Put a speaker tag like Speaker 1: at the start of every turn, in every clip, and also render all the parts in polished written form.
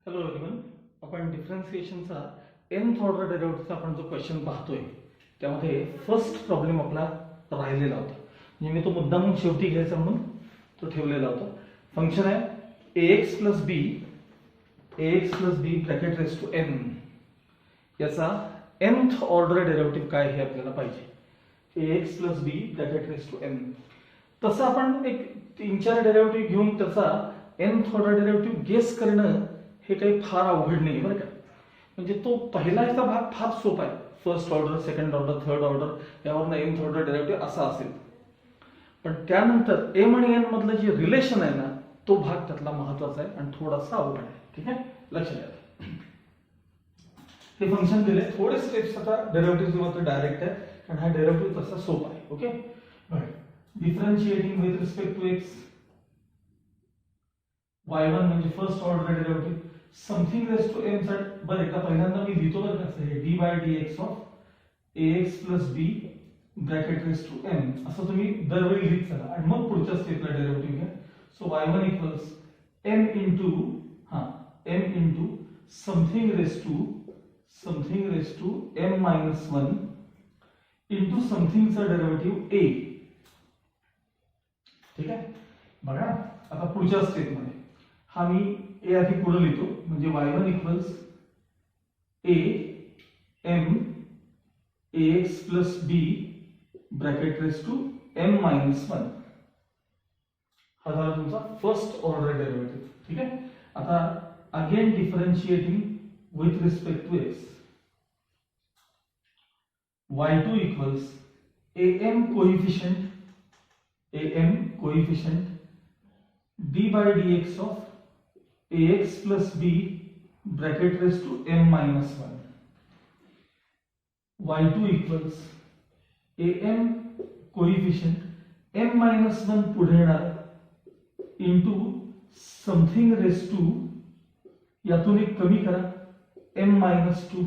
Speaker 1: Hello everyone, आपण डिफरन्शिएशनचा nth order डेरिव्हेटिव्हचा आपण जो क्वेश्चन पाहतोय त्यामध्ये फर्स्ट प्रॉब्लेम आपला राहिलेला होता. म्हणजे मी तो मुद्दामून शेवटी घ्यायचा म्हणून तो ठेवलेला होता. फंक्शन आहे ax plus B bracket raise to n. याचा nth ऑर्डर डेरिव्हेटिव्ह काय हे आपल्याला पाहिजे. ax plus B bracket raise to n. तसं आपण एक 3-4 डेरिव्हेटिव्ह घेऊन त्याचा nth ऑर्डर डेरिव्हेटिव्ह गेस करणं हे काही फार अवघड नाही बरं का. म्हणजे तो पहिलाचा भाग फार सोपा आहे. First order, second order, third order यावरनं nth ऑर्डर डेरिव्हेटिव्ह असा असेल. पण त्यानंतर m आणि n मधलं जे रिलेशन आहे ना तो भाग त्यातला महत्वाचा आहे आणि थोडासा अवघड आहे. ठीक आहे, लक्षात घ्या. हे फंक्शन दिले, थोडे स्टेप्स आता डेरिव्हेटिव्ह मध्ये डायरेक्ट आहे कारण हा डेरिव्हेटिव्ह तसा सोपा आहे. Okay, differentiating with respect to x y1 म्हणजे first order derivative something raise to m चा बरं का पहिल्यांदा मी लिहितो बरं का हे d by dx of ax plus b bracket raise to m असं तुम्ही दरवेळी लिहित चला आणि मग पुढच्या स्टेपला डेरिव्हेटिव्ह घ्या. So y1 equals m into something raise to m minus 1 into something चा डेरिव्हेटिव्ह a. ठीक आहे, बघा आता पुढच्या स्टेप मध्ये हा मी a आधी पुढे लिहितो म्हणजे y1 equals a m ax plus b bracket raise to m minus 1. हा झाला तुमचा फर्स्ट ऑर्डर डेरिव्हेटिव्ह. ठीक आहे, आता again differentiating with respect to x y2 equals am coefficient d by dx of ax plus b bracket raised to m minus 1. y2 equals am coefficient m minus 1 पुढे येणार into something raised to यातून एक कमी करा m minus 2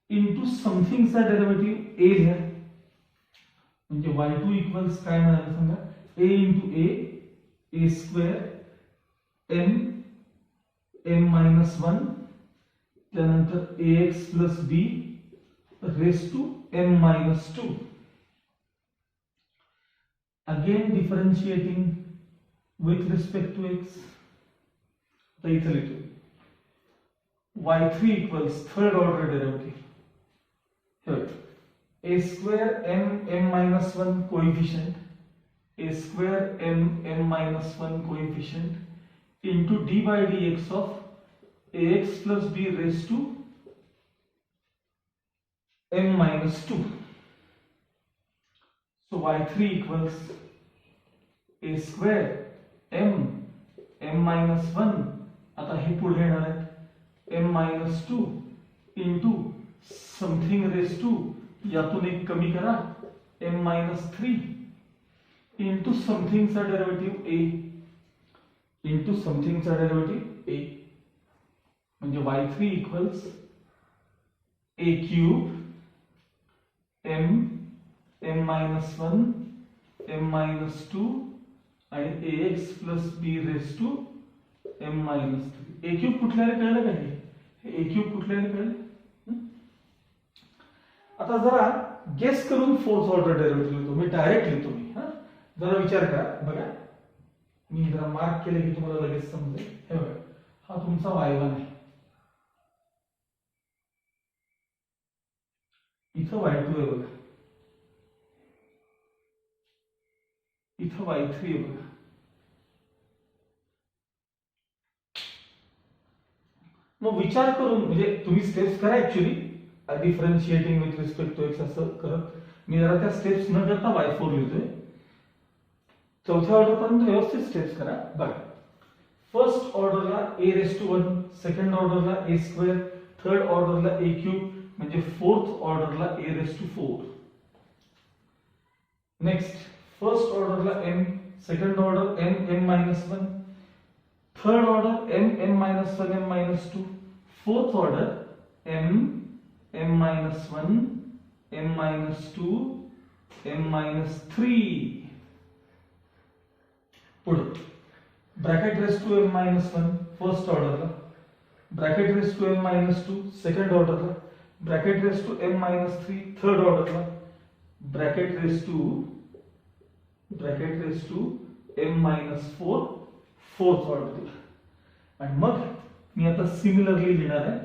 Speaker 1: into something चा derivative a लिहा म्हणजे y2 equals काय मिळालं सांगा a into a square m minus 1 त्यानंतर ax plus b raised to m minus 2. Again differentiating with respect to x. आता इथे लिहितो y3 equals third order derivative. Here a square m minus 1 coefficient a square m minus 1 coefficient into d by dx of ax plus b raised to m minus 2. So y3 equals a square m minus 1 आता हे पुढे येणार आहे m minus 2 into something raised to यातून एक कमी करा m minus 3 into something चा डेरिव्हेटिव्ह a म्हणजे y3 equals a cube m minus 1 m minus 2 आणि ax plus b raised to m minus 3. a cube कुठल्याला कळलं का हे a cube कुठल्याला कळलं. आता जरा गेस करून फोर्थ ऑर्डर डेरिव्हेटिव्ह लिहितो मी, डायरेक्ट लिहितो मी. जरा विचार करा बघा, मी जरा मार्क केले की तुम्हाला लगेच समजेल. हे बघा हा तुमचा y1 आहे, इथं y2 आहे बघा, इथं y3 आहे बघा. मग विचार करून म्हणजे तुम्ही स्टेप्स करा actually differentiating with respect to X असं करत मी जरा त्या स्टेप्स न करता y4 लिहितोय. चौथ्या ऑर्डर पर्यंत व्यवस्थित स्टेप्स करा बघा. फर्स्ट ऑर्डरला a रेस टू 1, सेकंड ऑर्डरला a स्क्वेअर, थर्ड ऑर्डरला a क्यूब म्हणजे फोर्थ ऑर्डरला a raise to 4. Next first ऑर्डरला m, second order m minus 1, third order m minus 1 m minus 2, fourth order m minus 1 m minus 2 m minus 3. पुढे bracket raise to m minus 1 first ऑर्डरला bracket raise to m minus 2 second ऑर्डरला, bracket raise to m minus 3 third ऑर्डरला, bracket raise to m minus 4 fourth ऑर्डरला. आणि मग मी आता similarly लिहिणार आहे.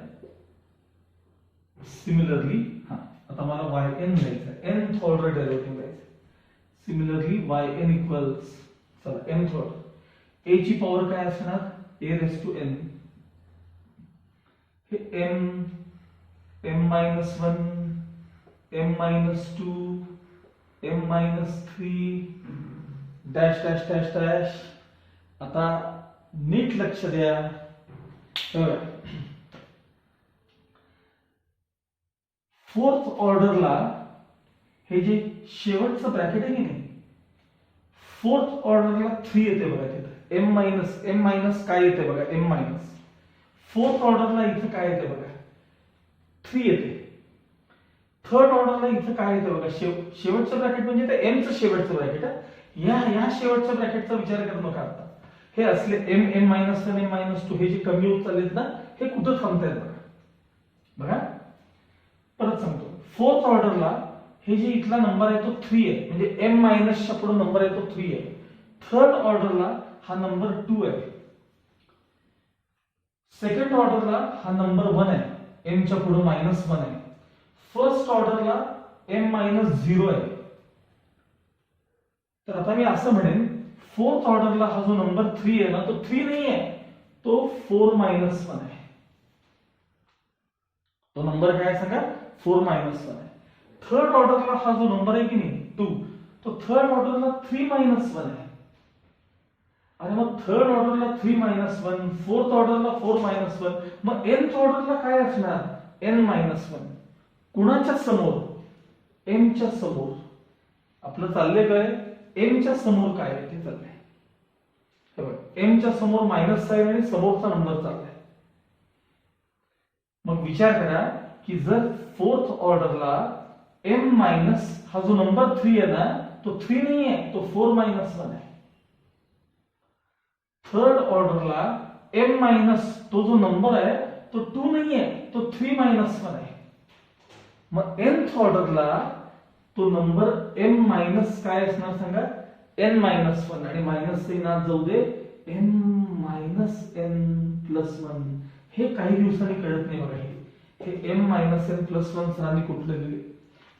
Speaker 1: सिमिलरली आता मला yn घ्यायचं, nth ऑर्डर डेरिव्हेटिव्ह घ्यायचं. सिमिलरली yn इक्वल्स, चला nth ऑर्डर, a ची पॉवर काय असणार, a रेस टू n, हे m minus 1, m minus 2, m minus 3 dash dash dash dash. आता नीट लक्ष द्या. फोर्थ ऑर्डरला हे जे शेवटचं ब्रॅकेट आहे की नाही, फोर्थ ऑर्डरला 3 येते बघा तिथे, m मायनस काय येते बघा, m मायनस. फोर्थ ऑर्डरला इथे काय येते बघा, 3 येते. थर्ड ऑर्डरला इथे काय येते बघा, शेवटचं ब्रॅकेट म्हणजे ते m चं शेवटचं ब्रॅकेट आहे. या शेवटच्या ब्रॅकेटचा विचार करू नका आता. हे असले m मायनस 1 m मायनस 2 हे जे कमी होत चाललेत ना, हे कुठं थांबतायत बघा. बघा परत सांगतो, फोर्थ ऑर्डरला हे जे इथला नंबर आहे तो 3 आहे, म्हणजे m मायनसच्या पुढे नंबर आहे तो 3 आहे. थर्ड ऑर्डरला हा नंबर 2 आहे. सेकंड ऑर्डरला हा नंबर 1 आहे, m च्या पुढे मायनस 1 आहे. फर्स्ट ऑर्डरला m मायनस 0 आहे. तर आता मी असं म्हणेन, फोर्थ ऑर्डरला हा जो नंबर 3 आहे ना, तो 3 नाही आहे, तो 4 मायनस 1 आहे. तो नंबर काय सांगा, 4 मायनस 1 आहे. थर्ड ऑर्डरला हा जो नंबर आहे की नाही 2, तो थर्ड ऑर्डरला 3 मायनस 1 आहे. आणि मग थर्ड ऑर्डरला 3 मायनस 1, फोर्थ ऑर्डरला 4 मायनस 1, मग nth ऑर्डरला काय असणार, n मायनस 1. कुणाच्या समोर, m च्या समोर. आपलं चाललंय काय, m च्या समोर काय आहे ते चाललंय. m च्या समोर मायनस साइन आणि समोरचा नंबर चाललाय. मग विचार करा की जर फोर्थ ऑर्डरला m मायनस हा जो नंबर 3 आहे ना, तो 3 नाही आहे, तो 4 मायनस 1 आहे. थर्ड ऑर्डरला m मायनस तो जो नंबर आहे तो 2 नाही आहे, तो 3 मायनस 1 आहे. मग nth ऑर्डरला तो नंबर m मायनस काय असणार सांगा, n मायनस 1. आणि मायनस साइन आत जाऊ दे, m मायनस n प्लस 1. हे काही दिवसांनी कळत नाही बघा. हे m मायनस n प्लस 1 सरांनी कुठले दिले,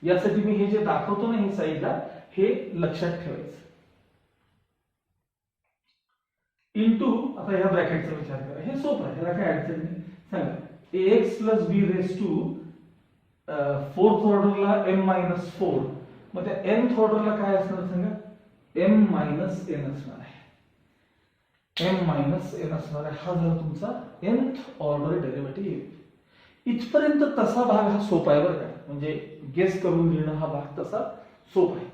Speaker 1: यासाठी मी हे जे दाखवतो ना हे साईडला, हे लक्षात ठेवायचं. इंटू, आता ह्या ब्रॅकेटचा विचार करा, हे सोपं आहे, ह्याला काय अडचण नाही. सांगा ax plus b raise to fourth ऑर्डरला m मायनस 4, मग त्या nth ऑर्डरला काय असणार सांगा, m मायनस n असणार आहे. m मायनस n असणार आहे. हा झाला तुमचा nth ऑर्डर डेरिव्हेटिव्ह. इथपर्यंत तसा भाग हा सोपा आहे बरं का, म्हणजे गेस करून लिहिणं हा भाग तसा सोपा आहे.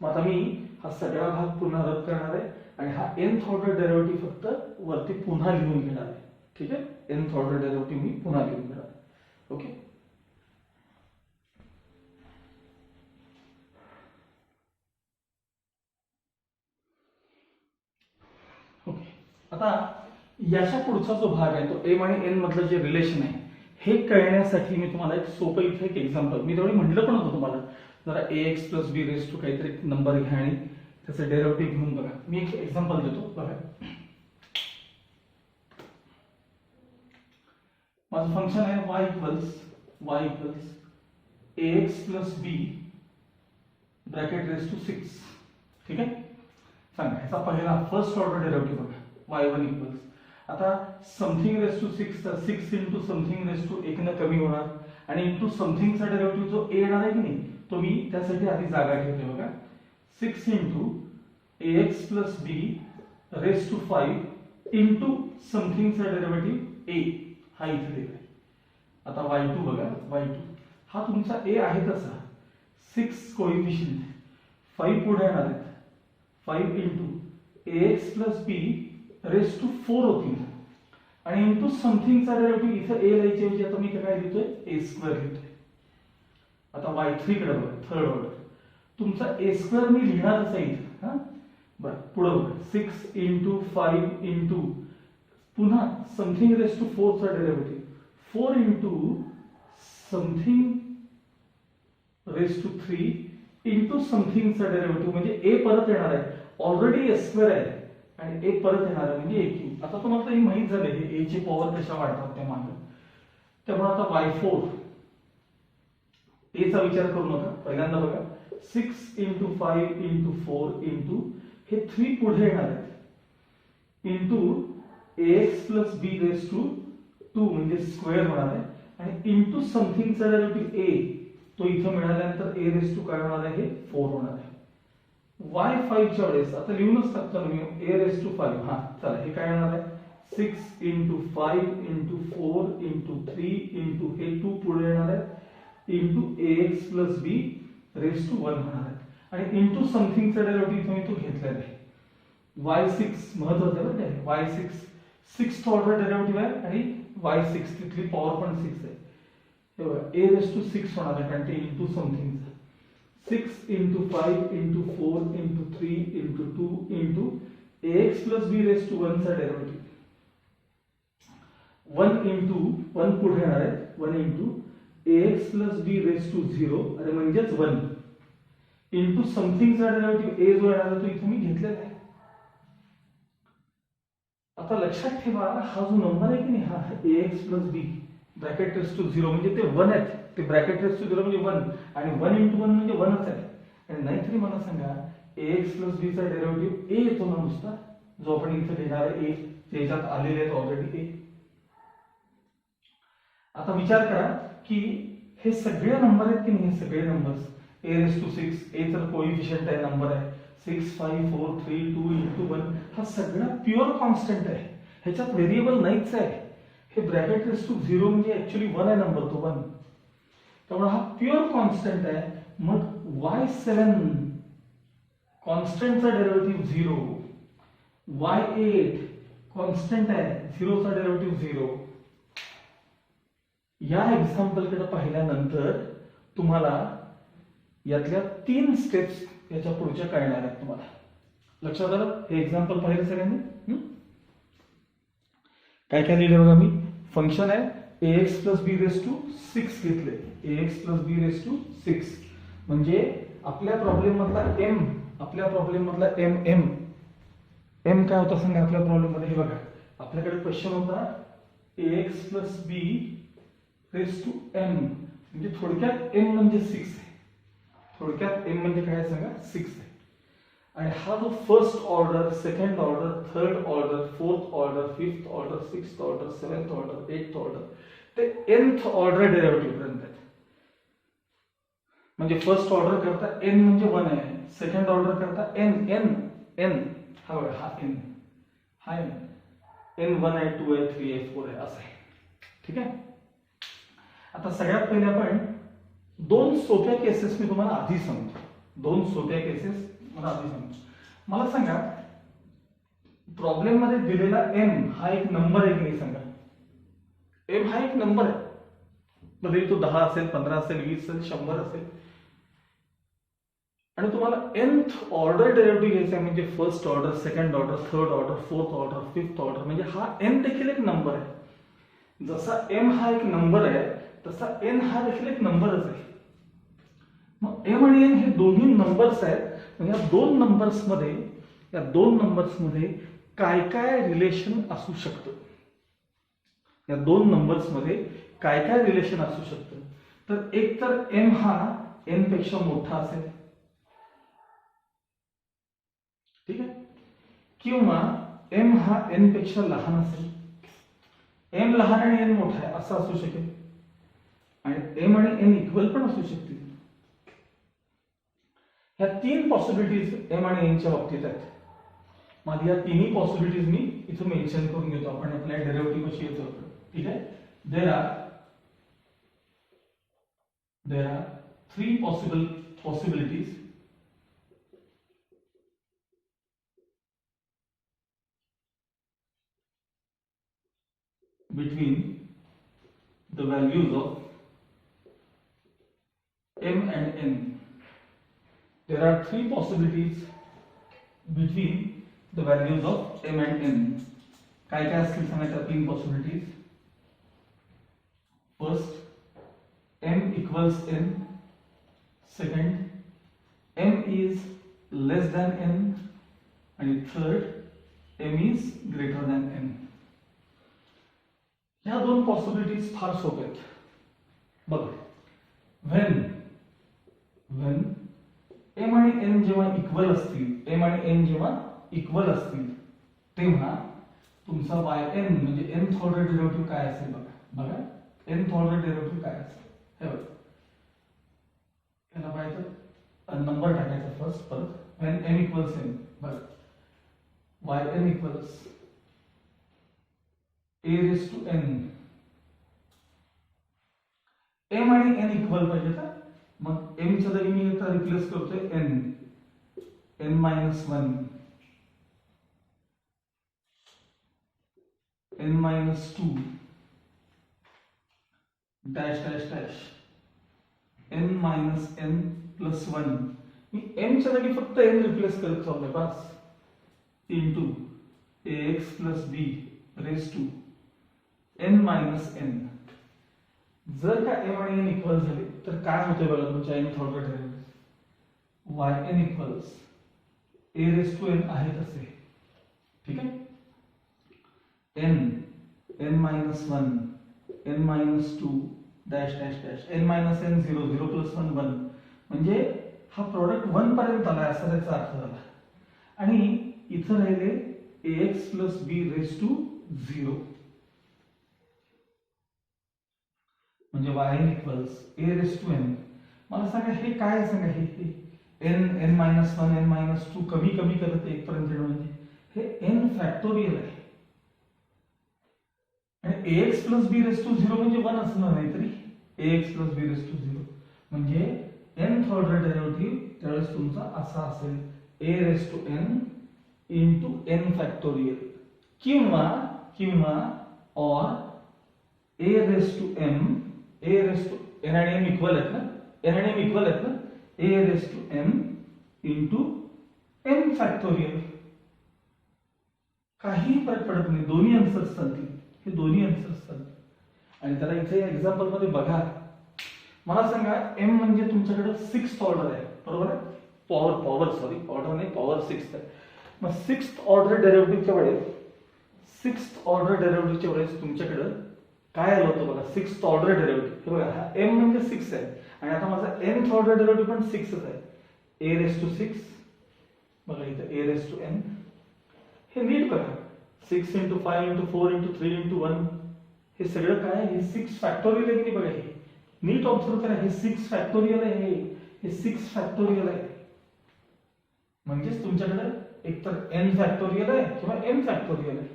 Speaker 1: मग आता मी हा सगळा भाग पुन्हा रद्द करणार आहे आणि हा nth ऑर्डर डेरिव्हेटिव्ह फक्त वरती पुन्हा लिहून घेणार आहे. ठीक आहे, nth ऑर्डर डेरिव्हेटिव्ह मी पुन्हा लिहून घेणार आहे. Okay, okay. आता याच्या पुढचा जो भाग आहे तो m आणि n मधलं जे रिलेशन आहे हे कळण्यासाठी मी तुम्हाला एक सोपं इथे एक एक्झाम्पल, मी तेवढी म्हटलं पण होतं तुम्हाला, जरा ax plus b raise to काहीतरी नंबर घ्या आणि त्याचं डेरिव्हेटिव्ह घेऊन बघा. मी एक एक्झाम्पल देतो बघा. माझं फंक्शन आहे y equals ax plus b bracket raise to 6. ठीक आहे, सांगा ह्याचा पहिला फर्स्ट ऑर्डर डेरिव्हेटिव्ह बघा, y1 इक्वल्स, आता समथिंग रेस टू 6 तर 6 इंटू समथिंग रेस टू 1 न कमी होणार आणि इंटू समथिंगचा डेरिव्हेटिव्ह जो a येणार आहे की नाही तो मी त्यासाठी आधी जागा ठेवते बघा. 6 into ax plus b raise to 5 into समथिंगचा डेरिव्हेटिव्ह a हा इथे दिलाय. आता y2 बघा, y2 हा तुमचा a आहे तसा, 6 कोएफिशिएंट 5 पुढे येणार आहेत, 5 into ax plus b raise to 4 होतील आणि इंटू समथिंगचा डेरिव्हेटिव्ह इथे a लिहायच्या ऐवजी आता मी काय लिहितोय, a स्क्वेअर लिहितोय. आता y3 कडे बघा, थर्ड ऑर्डर तुमचा a स्क्वेअर मी लिहिणारच आहे इथे. हा बरं, पुढे बघा, 6 इंटू 5 इंटू पुन्हा समथिंग रेस टू 4 चा derivative 4 into something raise to 3 into something चा डेरिव्हेटिव्ह म्हणजे ए परत येणार आहे. ऑलरेडी ए स्क्वेअर आहे आणि ए परत येणार आहे म्हणजे ए क्यूब. आता तुम्हाला हे माहित झाले हे ए ची पॉवर कशा वाढतात त्या मागे. त्यामुळे आता y4 ए चा विचार करू नका. पहिल्यांदा बघा 6 इंटू 5 इंटू 4 इंटू हे 3 पुढे येणार आहेत into ax plus B raise to 2 म्हणजे स्क्वेअर होणार आहे आणि इंटू समथिंगचा डेरिव्हेटिव्ह a तो इथं मिळाल्यानंतर a रेस टू काय होणार आहे 4 होणार आहे. y5 च्या वेळेस आता लिहूनच टाकतो मी a रेस टू 5. हा चला हे काय येणार आहे 6 इंटू 5 इंटू 4 इंटू 3 इंटू हे 2 पुढे येणार आहे into ax plus B raise to 1 होणार आहे आणि इंटू समथिंगचा डेरिव्हेटिव्ह मी तो घेतलेला आहे y6 महत्वाचं आहे बरं का. y6 सिक्स्थ ऑर्डर डेरिव्हेटिव्ह आहे आणि y6 तिथली पॉवर पण 6 आहे. हे बघा a रेस टू 6 होणार आहे कारण ते इंटू समथिंगचं 6 into 5 into 4 into 3 into 2 into ax plus B raise to 1 चा डेरिव्हेटिव्ह 1 इंटू 1 पुढे येणार आहे 1 into ax plus B raise to 0 अरे म्हणजेच 1 इंटू समथिंगचा डेरिव्हेटिव्ह a जो येणार आहे तो इथे मी घेतलेला आहे. आता लक्षात ठेवा हा जो नंबर आहे की नाही हा ax plus B bracket raise to 0 म्हणजे ते 1 आहेत. ते ब्रॅकेट रेस टू 0 म्हणजे 1 आणि 1 इंटू 1 म्हणजे 1च आहे. आणि नाहीतरी मला सांगा ax प्लस b चा डेरिव्हेटिव्ह a येतो ना नुसता जो आपण इथे लिहिणार आहे a त्याच्यात आलेले आहेत ऑलरेडी a. आता विचार करा की हे सगळे नंबर आहेत की नाही हे सगळे numbers a raise to 6 a तर कोएफिशिएंट आहे नंबर आहे 6 5 4 3 2 इंटू 1 हा सगळा प्युअर कॉन्स्टंट आहे. ह्याच्यात व्हेरिएबल नाहीच आहे. हे ब्रॅकेट रेस टू 0 म्हणजे ऍक्च्युअली 1 आहे नंबर तो 1. त्यामुळे हा प्युअर कॉन्स्टंट आहे. मग y7 कॉन्स्टंटचा डेरिव्हेटिव्ह 0 y8 कॉन्स्टंट आहे 0 चा डेरिव्हेटिव्ह 0. या एक्झाम्पल कडे पाहिल्यानंतर तुम्हाला यातल्या 3 स्टेप्स याच्या पुढच्या कळणार आहेत तुम्हाला. लक्षात आलं हे एक्झाम्पल पाहिलं सगळ्यांनी. काय काय लिहिलं बघा मी फंक्शन आहे ax plus B raise to 6 घेतले ax plus B raise to 6 म्हणजे आपल्या प्रॉब्लेम मधला m काय होता सांगा आपल्या प्रॉब्लेम मध्ये. हे बघा आपल्याकडे क्वेश्चन होता ax plus B raise to m म्हणजे थोडक्यात m म्हणजे 6 आहे. थोडक्यात m म्हणजे काय सांगा 6 आहे. आणि हा जो first order second order third order fourth order fifth order sixth order seventh order एथ ऑर्डर ते nth ऑर्डर डेरिव्हेटिव्ह पर्यंत आहेत. म्हणजे फर्स्ट ऑर्डर करता n म्हणजे 1 आहे सेकंड ऑर्डर करता n हा बघा हा n n 1 आहे 2 आहे 3 आहे 4 आहे असं आहे. ठीक आहे. आता सगळ्यात पहिले आपण 2 सोप्या केसेस मी तुम्हाला आधी सांगतो. 2 सोप्या केसेस मला आधी सांगतो. मला सांगा प्रॉब्लेम मध्ये दिलेला m हा एक नंबर आहे की नाही सांगा. m हा एक नंबर आहे भले तो 10 असेल 15 असेल 20 असेल 100 असेल आणि तुम्हाला nth ऑर्डर डेरिव्हेटिव्ह घ्यायचा आहे म्हणजे first order second order third order fourth order fifth order म्हणजे हा n देखील एक नंबर आहे. जसा m हा एक नंबर आहे तसा n हा देखील एक नंबरच आहे. मग m आणि n हे दोन्ही नंबर्स आहेत. या 2 नंबर्स मध्ये काय काय रिलेशन असू शकतं. या 2 नंबर्स मध्ये काय काय रिलेशन असू शकतं. तर एक तर m हा n पेक्षा मोठा असेल ठीक आहे किंवा m हा n पेक्षा लहान असेल. m लहान आणि n मोठा आहे असं असू शकेल आणि m आणि n इक्वल पण असू शकतील. ह्या 3 पॉसिबिलिटीज m आणि n च्या बाबतीत आहेत. माझी या तिन्ही पॉसिबिलिटीज मी इथं मेन्शन करून घेतो. आपण आपल्या डेरिव्हेटिव्ह कशी येतो ठीक आहे. There are 3 possibilities between the values of m and n. There are 3 possibilities between the values of m and n. काय काय असतील सांगा त्या 3 possibilities. First m equals n, second m is less than n, आणि third m is greater than n. ह्या 2 possibilities फार सोप्या आहेत बघा. when m आणि n जेव्हा इक्वल असतील, m आणि n जेव्हा इक्वल असतील तेव्हा तुमचा yn म्हणजे nth ऑर्डर डेरिव्हेटिव्ह काय असेल बघा. nth ऑर्डर डेरिव्हेटिव्ह काय असेल हे बघा. याला पाहिजे नंबर टाकायचा फर्स्ट. परत when m equals n बघा yn equals a raised to n. m आणि n इक्वल पाहिजे का, मग m च्या जागी मी आता रिप्लेस करतोय n minus 1, n minus 2, dash dash dash, n minus n plus 1. मी m च्या जागी फक्त n रिप्लेस करत चाललोय बस. into ax plus b raised to n minus n. जर का m आणि n इक्वल झाले तर काय होते बघा तुमच्या nth order derivative. yn equals a raised to n आहे तसे, ठीक आहे. n minus 1, n minus 2, dash dash dash, n minus n 0, 0 plus 1 1. म्हणजे हा प्रोडक्ट 1 पर्यंत आलाय असा त्याचा अर्थ झाला. आणि इथं राहिले ax plus b raised to 0. म्हणजे yn equals a raised to n. मला सांगा हे काय आहे, सांगा हे n minus 1, n minus 2 कमी कमी करत 1 पर्यंत येणं म्हणजे हे n फॅक्टोरियल आहे. आणि ax plus b raised to 0 म्हणजे 1 असणार नाही तरी ax plus b raised to 0 म्हणजे nth ऑर्डर डेरिव्हेटिव्ह त्यावेळेस तुमचा असा असेल a raised to n into n factorial किंवा और a raised to m, a raised to n आणि m इक्वल आहेत ना, n आणि m इक्वल आहेत ना, a raised to m into n factorial. काही फरक पडत नाही, दोन्ही आन्सर्स चालतील, हे दोन्ही आन्सर्स चालतील. आणि त्याला इथे एक्झाम्पल मध्ये बघा, मला सांगा m म्हणजे तुमच्याकडे 6th ऑर्डर आहे बरोबर आहे. पॉवर सॉरी ऑर्डर नाही, पॉवर 6th आहे. मग 6th ऑर्डर डेरिव्हेटिव्हच्या वेळेस तुमच्याकडे काय आलं होतं बघा. 6th ऑर्डर डेरिव्हेटिव्ह हे बघा, हा m म्हणजे 6 आहे आणि आता माझा nth ऑर्डर डेरिव्हेटिव्ह पण 6च आहे. a raised to 6 बघा इथे a raised to n. हे नीट बघा 6 into 5 into 4 into 3 into 1 हे सगळं काय आहे, हे 6 फॅक्टोरियल आहे की बघा. हे नीट ऑब्झर्व करा, हे 6 फॅक्टोरियल आहे, हे 6 फॅक्टोरियल आहे. म्हणजेच तुमच्याकडे एकतर n फॅक्टोरियल आहे किंवा m फॅक्टोरियल आहे.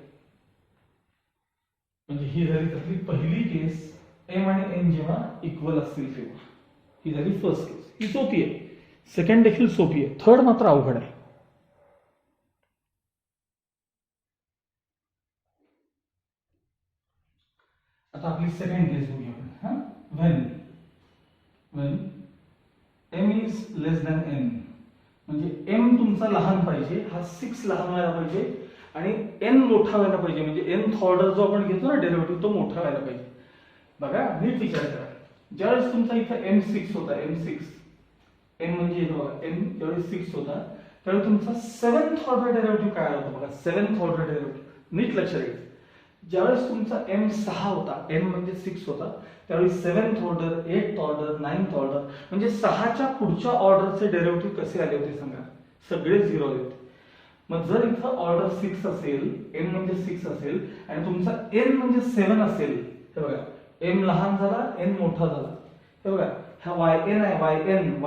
Speaker 1: म्हणजे ही झाली त्यातली पहिली केस, m आणि n जेव्हा इक्वल असतील तेव्हा. ही झाली फर्स्ट केस, ही सोपी आहे. सेकंड देखील सोपी आहे, थर्ड मात्र अवघड आहे. आता आपली सेकंड केस बघूया आपण. when m is less than n म्हणजे m तुमचा लहान पाहिजे, हा 6 लहान व्हायला पाहिजे आणि n मोठा व्हायला पाहिजे. म्हणजे nth ऑर्डर जो आपण घेतो ना डेरिव्हेटिव्ह तो मोठा व्हायला पाहिजे. बघा नीट विचार करा, ज्यावेळेस तुमचा इथे m6 होता, m म्हणजे बघा m ज्यावेळेस 6 होता त्यावेळेस तुमचा 7th ऑर्डर डेरिव्हेटिव्ह काय होता बघा. 7th ऑर्डर डेरिव्हेटिव्ह नीट लक्षात घ्यायचं. ज्यावेळेस तुमचा m6 होता, m म्हणजे 6 होता, त्यावेळी 7th order, 8th order, 9th order म्हणजे 6च्या पुढच्या ऑर्डरचे डेरिव्हेटिव्ह कसे आले होते सांगा. सगळे 0 आले होते. मग जर इथं ऑर्डर 6 असेल, m म्हणजे 6 असेल आणि तुमचा n म्हणजे 7 असेल, हे बघा m लहान झाला, n मोठा झाला. हे बघा हा yn आहे, yn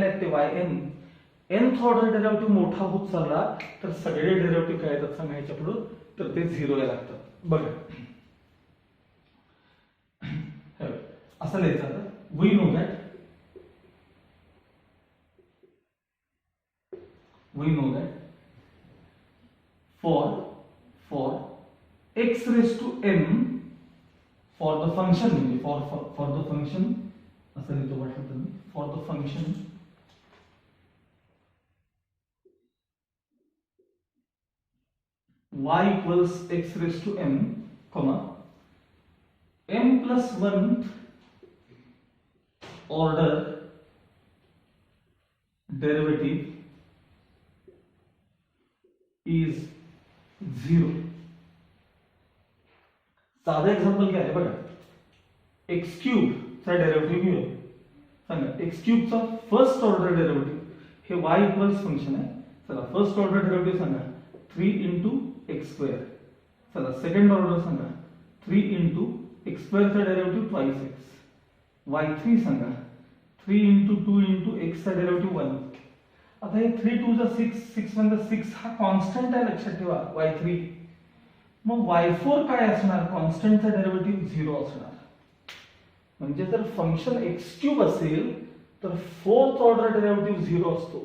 Speaker 1: आहेत ते yn. nth ऑर्डर डेरिव्हेटिव्ह मोठा होत चालला तर सगळे डेरिव्हेटिव्ह काय येतात सांगा ह्याच्या पुढे, तर ते 0 ला लागतात. बघा असं लिहायचं. आता we know that for x raised to m for the function म्हणजे for the function असं लिहितो वाटलं तर मी, for the function y equals x raised to m, comma m plus 1 order derivative is 0. साधा एक्झाम्पल काय आहे बघा, एक्स क्यूब चा डेरिव्हेटिव्ह घेऊया. सांगा एक्स क्यूब चा फर्स्ट ऑर्डर डेरिव्हेटिव्ह हे y इक्वल्स फंक्शन आहे. चला फर्स्ट ऑर्डर डेरिव्हेटिव्ह सांगा 3 into x स्क्वेअर. चला सेकंड ऑर्डर सांगा 3 into x स्क्वेअर चा डेरिव्हेटिव्ह ट्वाइस x. y3 सांगा 3 into 2 into x चा डेरिव्हेटिव्ह 1. आता हे 3 2 जा 6, 6 1 जा 6 हा कॉन्स्टंट आहे लक्षात ठेवा y3. मग y4 काय असणार, कॉन्स्टंटचा डेरिव्हेटिव्ह 0 असणार. म्हणजे जर फंक्शन एक्स क्यूब असेल तर फोर्थ ऑर्डर डेरिव्हेटिव्ह 0 असतो.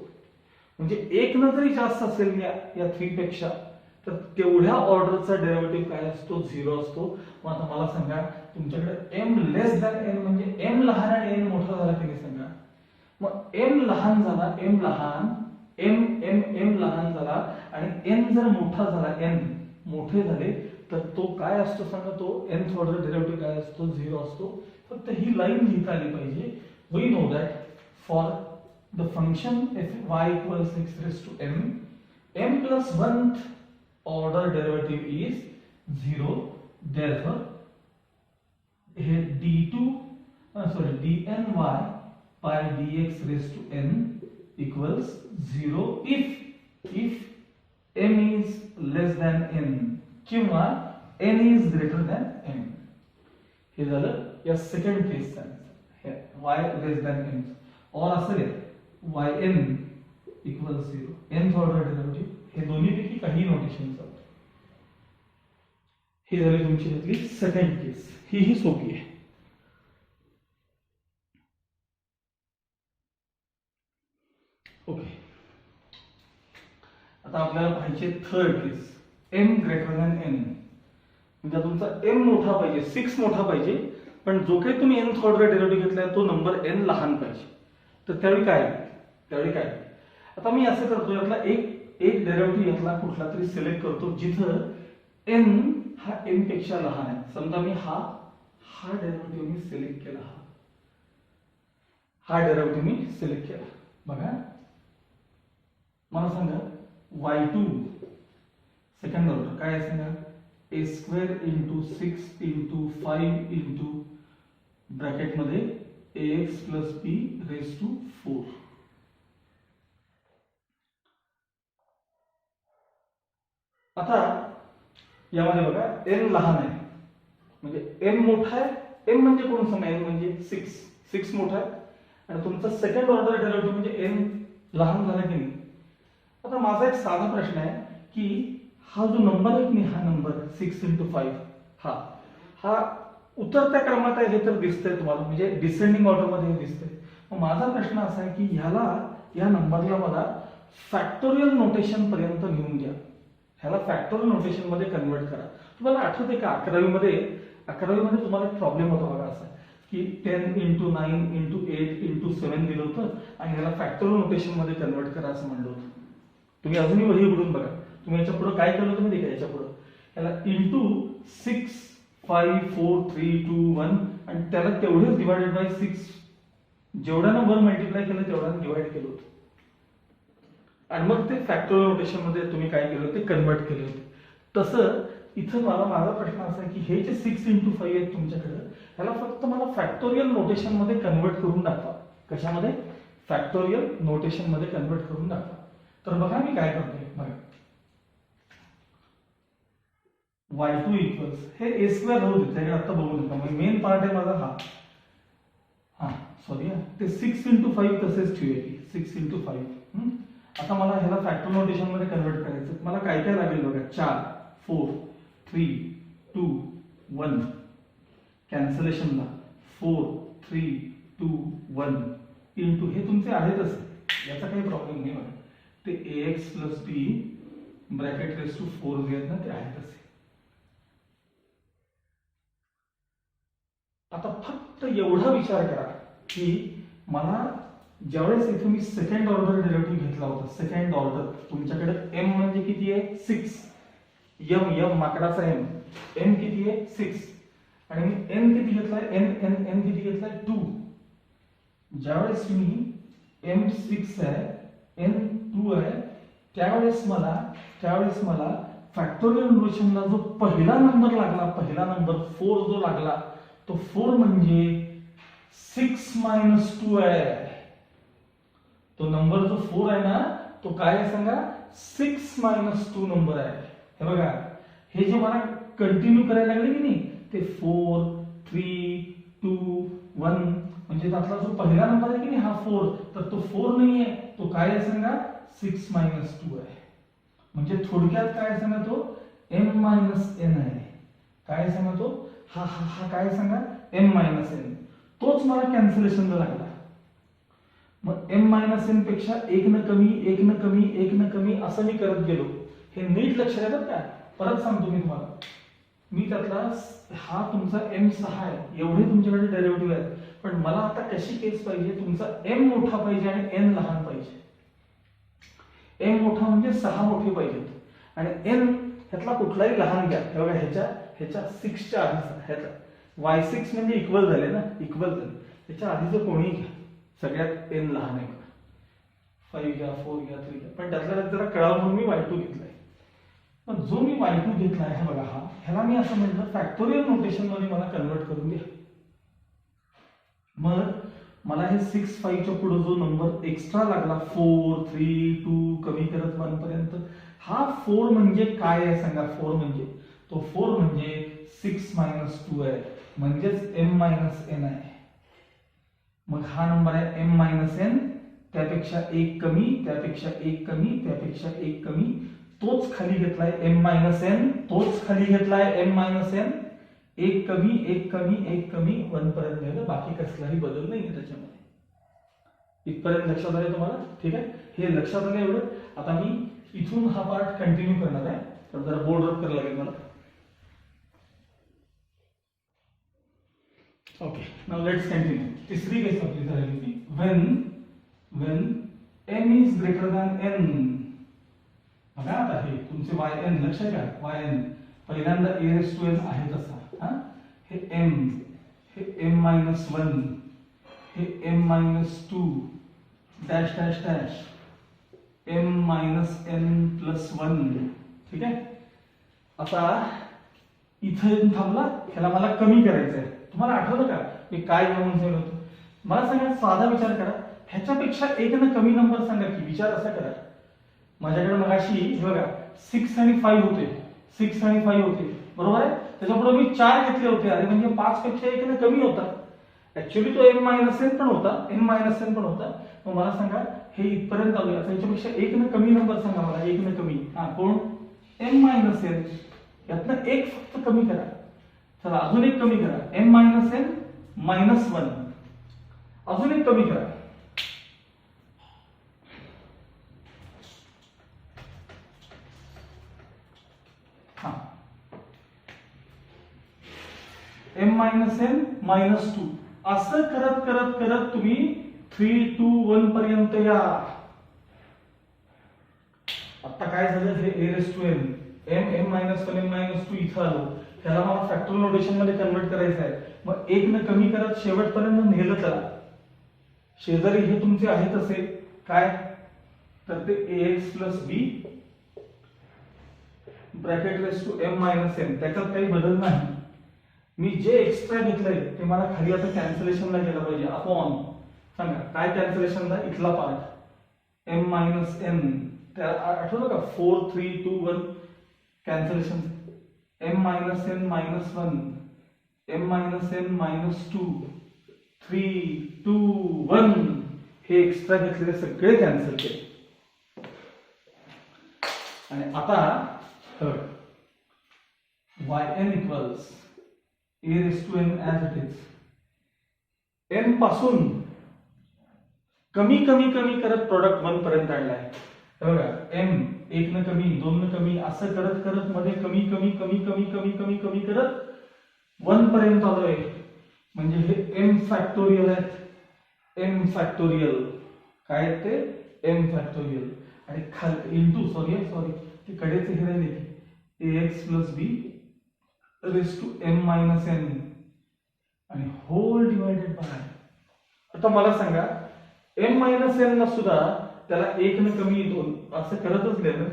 Speaker 1: म्हणजे एक न जरी जास्त असेल या 3 पेक्षा तर तेवढ्या ऑर्डरचा डेरिव्हेटिव्ह काय असतो, 0 असतो. मग आता मला सांगा तुमच्याकडे m लेस दॅन n म्हणजे m लहान आणि n मोठा झाला की नाही सांगा. मग m लहान झाला, m लहान m लहान झाला आणि n जर मोठा झाला, n मोठे झाले तर तो काय असतो सांगा, तो nth ऑर्डर डेरिव्हेटिव्ह काय असतो, 0 असतो. फक्त ही लाईन लिहिता आली पाहिजे. We know that for the function y equals x raised to m plus 1th order derivative is 0. Therefore here dny by dx raised to n equals 0 if m is less than n किंवा n is greater than m. हे झालं या second केसचा answer, y less than n. और असेल yn equals 0, nth order derivative. हे दोन्हीपैकी काही नोटेशन चालतं. ही झाली तुमची त्यातली सेकंड केस. ही सोपी आहे. ओके, आता आपल्याला पाहिजे थर्ड केस, m ग्रेटर दॅन n. म्हणजे तुमचा m मोठा पाहिजे, 6 मोठा पाहिजे, पण जो काही तुम्ही nth ऑर्डर डेरिव्हेटिव्ह घेतलाय तो नंबर n लहान पाहिजे. तर त्यावेळी काय आता मी असं करतो, यातला एक डेरिव्हेटिव्ह यातला कुठला तरी सिलेक्ट करतो जिथं n हा m पेक्षा लहान आहे. समजा मी हा डेरिव्हेटिव्ह मी सिलेक्ट केला, हा डेरिव्हेटिव्ह मी सिलेक्ट केला. बघा मला सांगा y2 सेकंड ऑर्डर काय आहे सांगा, a square into 6 into 5 into bracket मध्ये ax plus b raise to 4. आता यामध्ये बघा n लहान आहे म्हणजे m मोठा आहे. m म्हणजे कोण सांगा, n म्हणजे 6 मोठा आहे आणि तुमचा सेकंड ऑर्डर डेरिव्हेटिव्ह म्हणजे n लहान झाला की नाही. आता माझा एक साधा प्रश्न आहे की हा जो नंबर आहे की नाही, हा नंबर 6 into 5 हा उतरत्या क्रमात आहे हे तर दिसतंय तुम्हाला, म्हणजे डिसेंडिंग ऑर्डर मध्ये दिसतंय. मग माझा प्रश्न असा आहे की या नंबरला मला फॅक्टोरियल नोटेशन पर्यंत घेऊन द्या, ह्याला फॅक्टोरियल नोटेशन मध्ये कन्वर्ट करा. तुम्हाला आठवते का 11वी मध्ये तुम्हाला एक प्रॉब्लेम होता बघा असा की 10 into 9 into 8 into 7 दिलं होतं आणि ह्याला फॅक्टोरियल नोटेशन मध्ये कन्वर्ट करा असं म्हणलं होतं. तुम्ही अजूनही वही उघडून बघा. तुम्ही याच्या पुढे काय केलं होतं माहिती का, याच्या पुढे याला इंटू 6 5 4 3 2 1 आणि त्याला तेवढेच डिवाइडेड बाय 6, जेवढ्यानं वर मल्टिप्लाय केलं तेवढ्यानं डिवाइड केलं होतं आणि मग ते फॅक्टोरियल नोटेशन मध्ये तुम्ही काय केलं ते कन्वर्ट केले होते. तसं इथं माझा प्रश्न असा आहे की हे जे 6 into 5 आहेत तुमच्याकडे, ह्याला फक्त मला फॅक्टोरियल नोटेशन मध्ये कन्वर्ट करून दाखवा. कशामध्ये, फॅक्टोरियल नोटेशन मध्ये कन्वर्ट करून दाखवा. तर बघा मी काय करतोय बघा, y2 इक्वल्स हे a स्क्वेअर राहू दे, त्याकडे आता बघू नका. म्हणजे मेन पार्ट आहे माझा सॉरी ते 6 into 5 तसेच ठेवूया की 6 into 5. आता मला ह्याला फॅक्टोरियल नोटेशन मध्ये कन्वर्ट करायचं. मला काय लागेल बघा, 4 4 3 2 1 कॅन्सलेशनला 4 3 2 1 इंटू हे तुमचे आहेतच, याचा काही प्रॉब्लेम नाही बघा. ते ax plus b bracket raise to 4 जे आहेत ना ते आहेतच. आता फक्त एवढा विचार करा की मला ज्यावेळेस इथे मी सेकंड ऑर्डर डेरिव्हेटिव्ह घेतला होता, सेकंड ऑर्डर तुमच्याकडे m म्हणजे किती आहे 6, एम एम माकडाचा एम, एम किती आहे 6 आणि मी एन किती घेतलाय, एन एन एन किती घेतलाय 2. ज्यावेळेस मी एम 6 आहे एन 2 आहे त्यावेळेस मला फॅक्टोरियल नोटेशनला जो पहिला नंबर लागला, पहिला नंबर 4 जो लागला तो 4 म्हणजे 6 - 2 आहे. तो नंबर जो 4 आहे ना तो काय आहे सांगा, 6 - 2 नंबर आहे. हे बघा, हे जे मला कंटिन्यू करायला लागले की नाही ते 4 3 2 1 म्हणजे त्यातला जो पहिला नंबर आहे की नाही हा 4, तर तो 4 नाही आहे, तो काय आहे सांगा 6 - 2 आहे. म्हणजे थोडक्यात काय सांगा तो m - n आहे. काय सांगा तो हा हा हा काय सांगा m - n. तोच मला कॅन्सलेशनला लागला. मग m - n पेक्षा एक न कमी एक न कमी एक न कमी असं मी करत गेलो. हे नीट लक्षात येतं का? परत सांगतो मी तुम्हाला. मी त्यातला हा तुमचा m6 आहे, एवढे तुमच्याकडे डेरिव्हेटिव्ह आहेत, पण मला आता कशी केस पाहिजे, तुमचा m मोठा पाहिजे आणि n लहान पाहिजे. m मोठा म्हणजे 6 मोठे पाहिजेत आणि n ह्यातला कुठलाही लहान घ्या. हे बघा ह्याच्या 6 च्या आधीचा ह्यातला y6 म्हणजे इक्वल झाले ना, इक्वल झाले. त्याच्या आधीचं कोणी घ्या, सगळ्यात n लहान आहे. 5 घ्या 4 घ्या 3 घ्या, पण त्यातला जरा कळावं म्हणून मी y2 घेतलाय. पण जो मी y2 घेतलाय हे बघा हा, ह्याला मी असं म्हटलं फॅक्टोरियल नोटेशन मध्ये मला कन्वर्ट करून द्या. मग मला हे 6 5 च्या पुढे जो नंबर एक्स्ट्रा लागला 4 3 2 कमी करत 1 पर्यंत, हा 4 म्हणजे काय आहे सांगा. 4 म्हणजे तो 4 म्हणजे 6 - 2 आहे, म्हणजेच m - n आहे. मग हा नंबर आहे m - n, त्यापेक्षा एक कमी त्यापेक्षा एक कमी त्यापेक्षा एक कमी, तोच खाली घेतलाय m - n, तोच खाली घेतलाय m - n. एक कमी एक कमी एक कमी 1 पर्यंत गेलं, बाकी कसलाही बदल नाही त्याच्यामध्ये. इथपर्यंत लक्षात आले तुम्हाला? ठीक आहे, हे लक्षात आलं एवढं. आता मी इथून हा पार्ट कंटिन्यू करणार आहे, तर जरा बोर्ड रब करायला लागेल मला. Okay, now let's continue. तिसरी केस आपली झाली होती when m is greater than n. बघा आता हे तुमचे yn लक्षात घ्या, yn पहिल्यांदा a⁻n आहे तसा. हे m, हे m - 1, हे m - 2 dash dash dash m - n + 1. ठीक आहे. आता इथे येऊन थांबला, ह्याला मला कमी करायचं आहे. तुम्हाला आठवतं का मी काय म्हणून सांगितलं होतं? मला सांगा, साधा विचार करा, ह्याच्यापेक्षा एक न कमी नंबर सांगा की. विचार असा करा, माझ्याकडे मगाशी हे बघा 6 आणि 5 होते, 6 आणि 5 होते बरोबर आहे. त्याच्यापुढे मी 4 घेतले होते, अरे म्हणजे 5 पेक्षा एक न कमी होता. ऍक्च्युअली तो m - n पण होता, m - n पण होता. मग मला सांगा हे इथपर्यंत आलोय, आता याच्यापेक्षा एक न कमी नंबर सांगा मला, एक न कमी. हा कोण? m - n. यातनं एक फक्त कमी करा. चला अजून एक कमी करा, m - n -1. अजून एक कमी करा, हा m - n -2. असं करत करत करत तुम्ही 3 2 1 पर्यंत या. आता काय झालं, हे a⁻n m - 1 m - 2 इथं आलो. त्याला मला फॅक्टोरियल नोटेशन मध्ये कन्वर्ट करायचं आहे. मग एक न कमी करत शेवटपर्यंत नेलं त्याला. शेजारी हे तुमचे आहेत असे काय, तर ते ax + b bracket raise to m - n. त्याच्यात काही बदल नाही. मी जे एक्स्ट्रा घेतलंय ते मला खाली आता कॅन्सलेशनला गेलं पाहिजे. अपॉन सांगा काय कॅन्सलेशनला, इथला पार्ट m - n. त्या आठवलं का 4 3 2 1 cancellation. m - n -1 m - n -2 3 2 1 हे एक्स्ट्रा घेतलेले सगळे कॅन्सल केले. आणि आता yn equals a⁻n as it is. n पासून कमी कमी कमी करत प्रोडक्ट 1 पर्यंत आणलाय. हे बघा m एक न कमी 2 न कमी असं करत करत मध्ये कमी कमी कमी कमी कमी कमी कमी करत 1 पर्यंत आलोय. म्हणजे हे m फॅक्टोरियल आहेत, m फॅक्टोरियल काय आहेत ते m फॅक्टोरियल. आणि इनटू सॉरी ते कडेचे हे राहिले ax plus B raise to m minus n आणि होल डिवायडेड बाय. आता मला सांगा m मायनस n ना सुद्धा त्याला 1 न कमी 2 असं करतच नाही ना,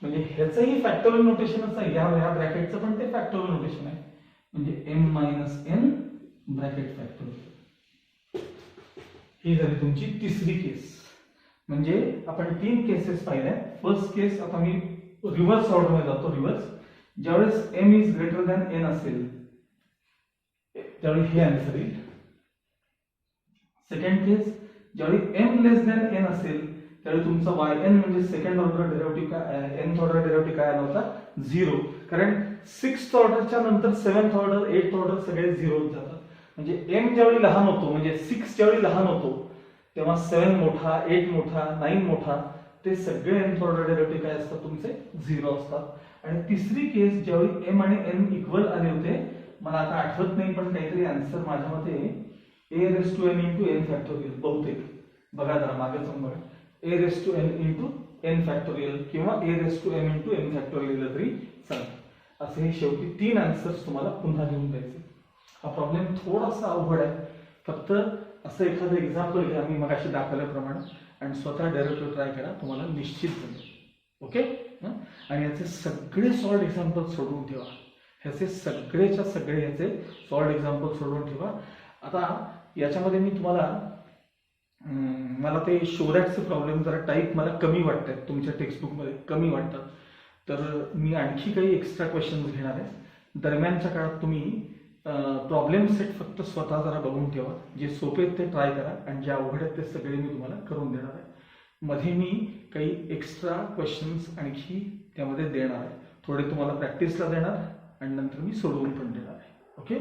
Speaker 1: म्हणजे ह्याचंही फॅक्टोरियल नोटेशनच आहे. ह्या ब्रॅकेटचं पण ते फॅक्टोरियल नोटेशन आहे, म्हणजे m minus n bracket factorial. ही झाली तुमची तिसरी केस. म्हणजे आपण 3 केसेस पाहिल्या. फर्स्ट केस, आता मी रिव्हर्स ऑर्डर मध्ये जातो. रिव्हर्स, ज्यावेळेस m is greater than n असेल त्यावेळी हे आन्सर येईल. सेकंड केस, ज्यावेळी m लेस दॅन n असेल त्यावेळी तुमचा yn म्हणजे सेकंड ऑर्डर डेरिव्हेटिव्ह काय, nth ऑर्डर डेरिव्हेटिव्ह काय आला होता, 0. कारण 6th ऑर्डरच्या नंतर 7th ऑर्डर 8th ऑर्डर सगळे 0 होत जातात. म्हणजे m ज्यावेळी लहान होतो, म्हणजे 6 ज्यावेळी लहान होतो तेव्हा 7 मोठा, 8 मोठा, 9 मोठा, ते सगळे nth ऑर्डर डेरिव्हेटिव्ह काय असतात तुमचे 0 असतात. आणि तिसरी केस, ज्यावेळी m आणि n इक्वल आले होते, मला आता आठवत नाही पण काहीतरी आन्सर माझ्या मते a raise to n into n factorial बहुतेक. बघा जरा मागे जाऊन बघा, a raise to n into n factorial किंवा a raise to m into n factorial तरी चालतं. असे हे शेवटी 3 आन्सर्स तुम्हाला पुन्हा लिहून द्यायचे. हा प्रॉब्लेम थोडासा अवघड आहे. फक्त असं एखादं एक्झाम्पल घ्या मी मगाशी दाखवल्याप्रमाणे आणि स्वतः डेरिव्हेटिव्ह ट्राय करा, तुम्हाला निश्चित जमेल. ओके. आणि याचे सगळे सॉल्ड एक्झाम्पल सोडवून ठेवा. ह्याचे सगळेच्या सगळे ह्याचे सॉल्ड एक्झाम्पल सोडवून ठेवा. आता याच्यामध्ये मी तुम्हाला मला ते शोधॅटचे प्रॉब्लेम जरा टाईप मला कमी वाटतात, तुमच्या टेक्स्टबुकमध्ये कमी वाटतात, तर मी आणखी काही एक्स्ट्रा क्वेश्चन्स घेणार आहे. दरम्यानच्या काळात तुम्ही प्रॉब्लेम सेट फक्त स्वतः जरा बघून ठेवा. जे सोपे आहेत ते ट्राय करा आणि जे अवघड आहेत ते सगळे मी तुम्हाला करून देणार आहे. मध्ये मी काही एक्स्ट्रा क्वेश्चन्स आणखी त्यामध्ये देणार आहे. थोडे तुम्हाला प्रॅक्टिसला देणार आणि नंतर मी सोडवून पण देणार आहे. ओके.